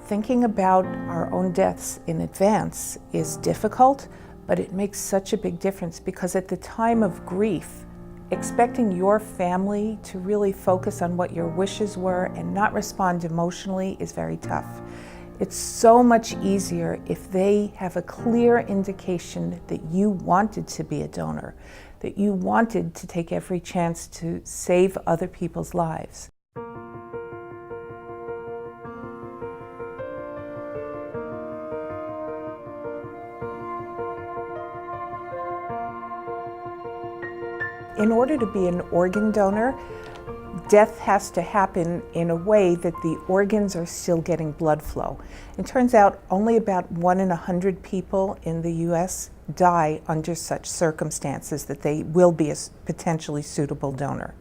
Thinking about our own deaths in advance is difficult, but it makes such a big difference because at the time of grief, expecting your family to really focus on what your wishes were and not respond emotionally is very tough. It's so much easier if they have a clear indication that you wanted to be a donor, that you wanted to take every chance to save other people's lives. In order to be an organ donor, death has to happen in a way that the organs are still getting blood flow. It turns out only about 1 in 100 people in the US die under such circumstances that they will be a potentially suitable donor.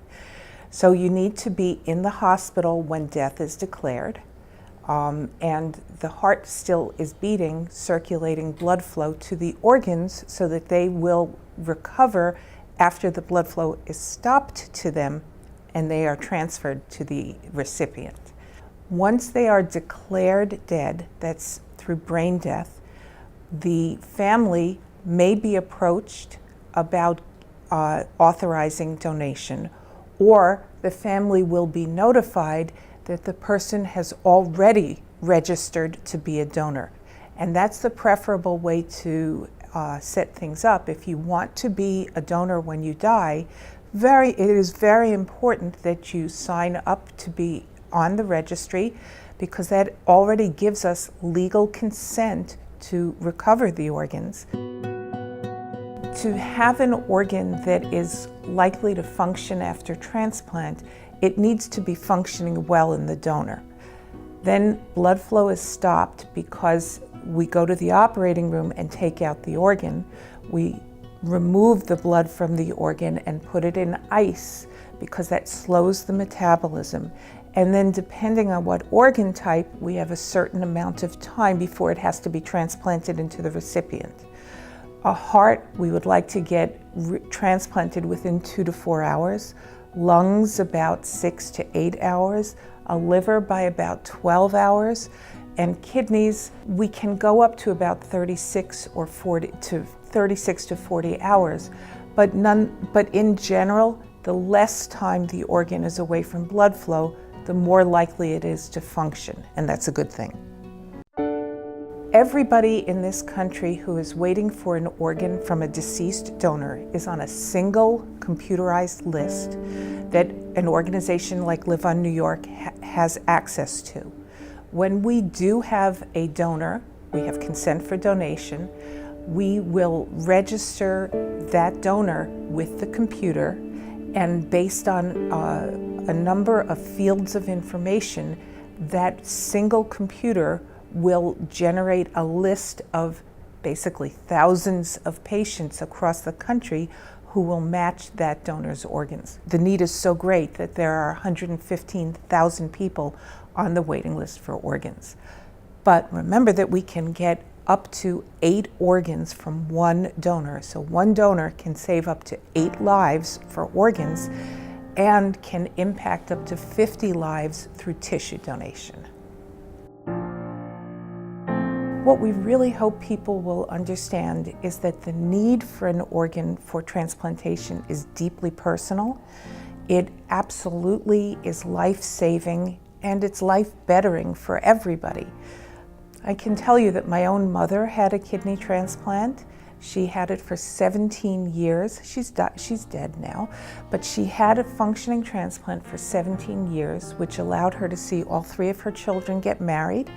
So you need to be in the hospital when death is declared, and the heart still is beating, circulating blood flow to the organs so that they will recover after the blood flow is stopped to them and they are transferred to the recipient. Once they are declared dead, that's through brain death, the family may be approached about authorizing donation, or the family will be notified that the person has already registered to be a donor. And that's the preferable way to set things up. If you want to be a donor when you die, it is very important that you sign up to be on the registry, because that already gives us legal consent to recover the organs. To have an organ that is likely to function after transplant, it needs to be functioning well in the donor. Then blood flow is stopped because we go to the operating room and take out the organ. We remove the blood from the organ and put it in ice because that slows the metabolism. And then depending on what organ type, we have a certain amount of time before it has to be transplanted into the recipient. A heart, we would like to get transplanted within 2 to 4 hours. Lungs, about 6 to 8 hours. A liver by about 12 hours. And kidneys, we can go up to about 36 to 40 hours. But in general, the less time the organ is away from blood flow, the more likely it is to function, and that's a good thing. Everybody in this country who is waiting for an organ from a deceased donor is on a single computerized list that an organization like Live on New York has access to. When we do have a donor, we have consent for donation, we will register that donor with the computer, and based on a number of fields of information, that single computer will generate a list of basically thousands of patients across the country who will match that donor's organs. The need is so great that there are 115,000 people on the waiting list for organs. But remember that we can get up to 8 organs from one donor. So one donor can save up to 8 lives for organs and can impact up to 50 lives through tissue donation. What we really hope people will understand is that the need for an organ for transplantation is deeply personal. It absolutely is life-saving, and it's life-bettering for everybody. I can tell you that my own mother had a kidney transplant. She had it for 17 years. She's dead now, but she had a functioning transplant for 17 years, which allowed her to see all 3 of her children get married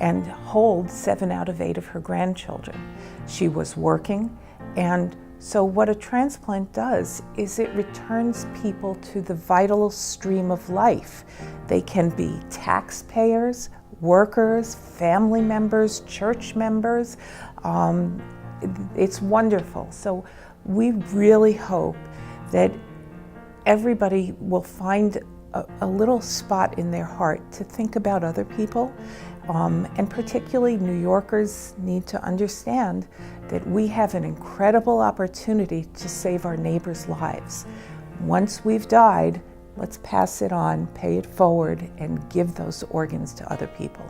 and hold 7 out of 8 of her grandchildren. She was working, and so what a transplant does is it returns people to the vital stream of life. They can be taxpayers, workers, family members, church members. It's wonderful. So we really hope that everybody will find a little spot in their heart to think about other people. And particularly New Yorkers need to understand that we have an incredible opportunity to save our neighbors' lives. Once we've died, let's pass it on, pay it forward, and give those organs to other people.